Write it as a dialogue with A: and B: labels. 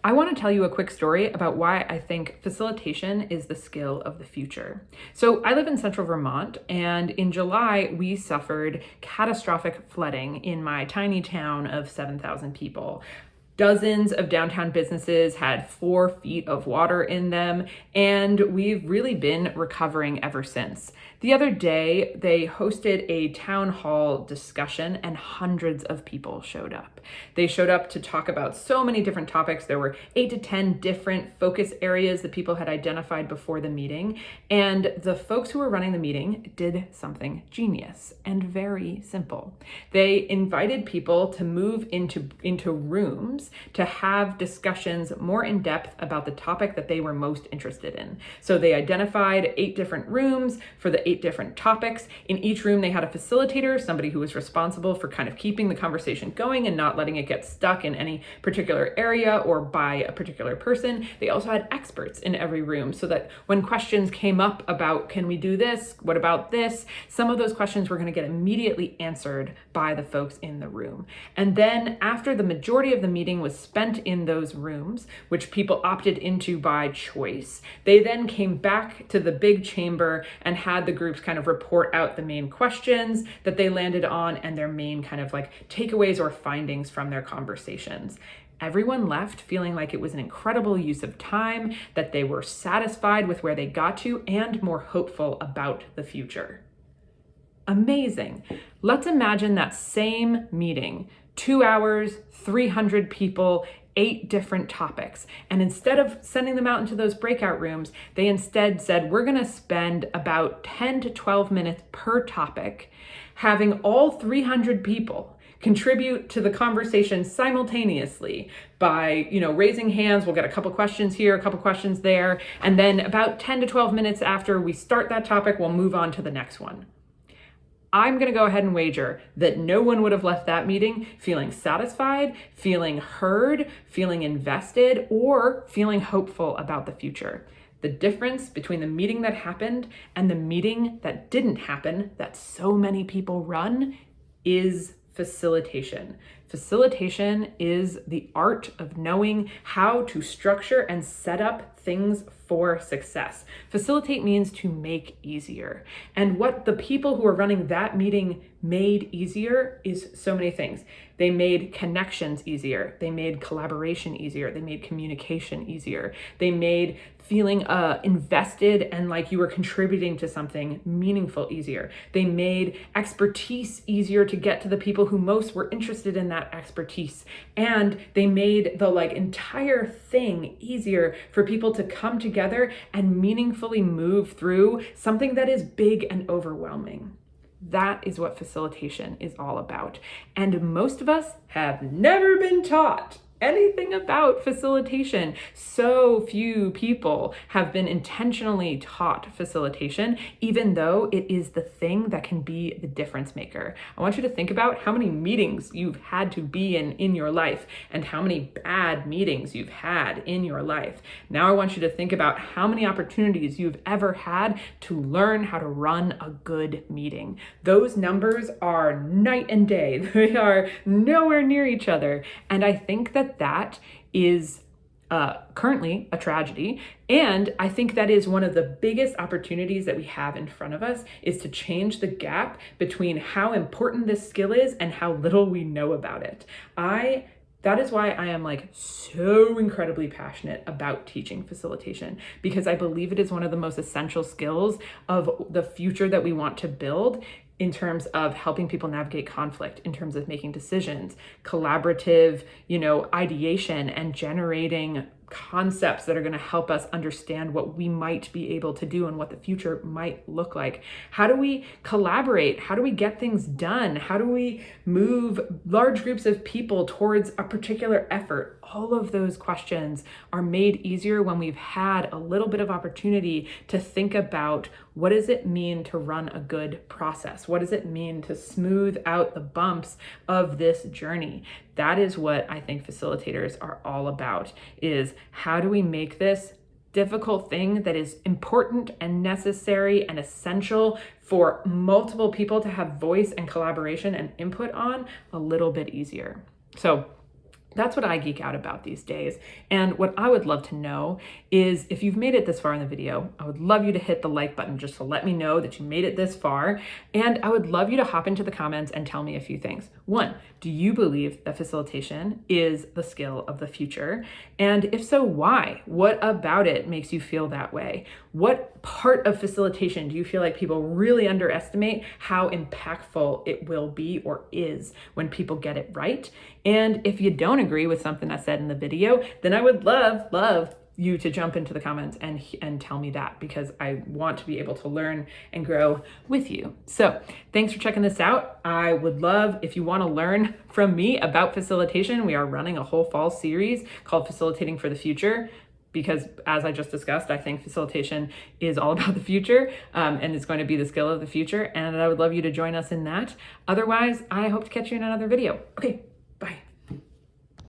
A: I want to tell you a quick story about why I think facilitation is the skill of the future. So I live in central Vermont, and in July, we suffered catastrophic flooding in my tiny town of 7,000 people. Dozens of downtown businesses had 4 feet of water in them, and we've really been recovering ever since. The other day, they hosted a town hall discussion and hundreds of people showed up. They showed up to talk about so many different topics. There were 8 to 10 different focus areas that people had identified before the meeting, and the folks who were running the meeting did something genius and very simple. They invited people to move into rooms to have discussions more in depth about the topic that they were most interested in. So they identified 8 different rooms for the 8 different topics. In each room, they had a facilitator, somebody who was responsible for kind of keeping the conversation going and not letting it get stuck in any particular area or by a particular person. They also had experts in every room so that when questions came up about, can we do this? What about this? Some of those questions were going to get immediately answered by the folks in the room. And then after the majority of the meeting was spent in those rooms, which people opted into by choice, they then came back to the big chamber and had the groups kind of report out the main questions that they landed on and their main kind of like takeaways or findings from their conversations. Everyone left feeling like it was an incredible use of time, that they were satisfied with where they got to and more hopeful about the future. Amazing. Let's imagine that same meeting, 2 hours, 300 people, 8 different topics. And instead of sending them out into those breakout rooms, they instead said, we're going to spend about 10 to 12 minutes per topic, having all 300 people contribute to the conversation simultaneously by, raising hands. We'll get a couple questions here, a couple questions there. And then about 10 to 12 minutes after we start that topic, we'll move on to the next one. I'm going to go ahead and wager that no one would have left that meeting feeling satisfied, feeling heard, feeling invested, or feeling hopeful about the future. The difference between the meeting that happened and the meeting that didn't happen, that so many people run, is facilitation. Facilitation is the art of knowing how to structure and set up things for success. Facilitate means to make easier. And what the people who are running that meeting made easier is so many things. They made connections easier. They made collaboration easier. They made communication easier. They made feeling invested and like you were contributing to something meaningful easier. They made expertise easier to get to the people who most were interested in that expertise. And they made the entire thing easier for people to come together and meaningfully move through something that is big and overwhelming. That is what facilitation is all about. And most of us have never been taught anything about facilitation. So few people have been intentionally taught facilitation, even though it is the thing that can be the difference maker. I want you to think about how many meetings you've had to be in your life and how many bad meetings you've had in your life. Now I want you to think about how many opportunities you've ever had to learn how to run a good meeting. Those numbers are night and day. They are nowhere near each other. And I think that is currently a tragedy. And I think that is one of the biggest opportunities that we have in front of us, is to change the gap between how important this skill is and how little we know about it. That is why I am so incredibly passionate about teaching facilitation, because I believe it is one of the most essential skills of the future that we want to build, in terms of helping people navigate conflict, in terms of making decisions, collaborative, ideation, and generating concepts that are going to help us understand what we might be able to do and what the future might look like. How do we collaborate? How do we get things done? How do we move large groups of people towards a particular effort? All of those questions are made easier when we've had a little bit of opportunity to think about, what does it mean to run a good process? What does it mean to smooth out the bumps of this journey? That is what I think facilitators are all about, is how do we make this difficult thing that is important and necessary and essential for multiple people to have voice and collaboration and input on a little bit easier. So That's what I geek out about these days. And what I would love to know is if you've made it this far in the video, I would love you to hit the like button just to let me know that you made it this far. And I would love you to hop into the comments and tell me a few things. One, do you believe that facilitation is the skill of the future? And if so, why? What about it makes you feel that way? What part of facilitation do you feel like people really underestimate how impactful it will be or is when people get it right? And if you don't agree with something I said in the video, then I would love you to jump into the comments and tell me that, because I want to be able to learn and grow with you. So thanks for checking this out. I would love if you want to learn from me about facilitation. We are running a whole fall series called Facilitating for the Future, because as I just discussed, I think facilitation is all about the future, and it's going to be the skill of the future. And I would love you to join us in that. Otherwise, I hope to catch you in another video. Okay, bye.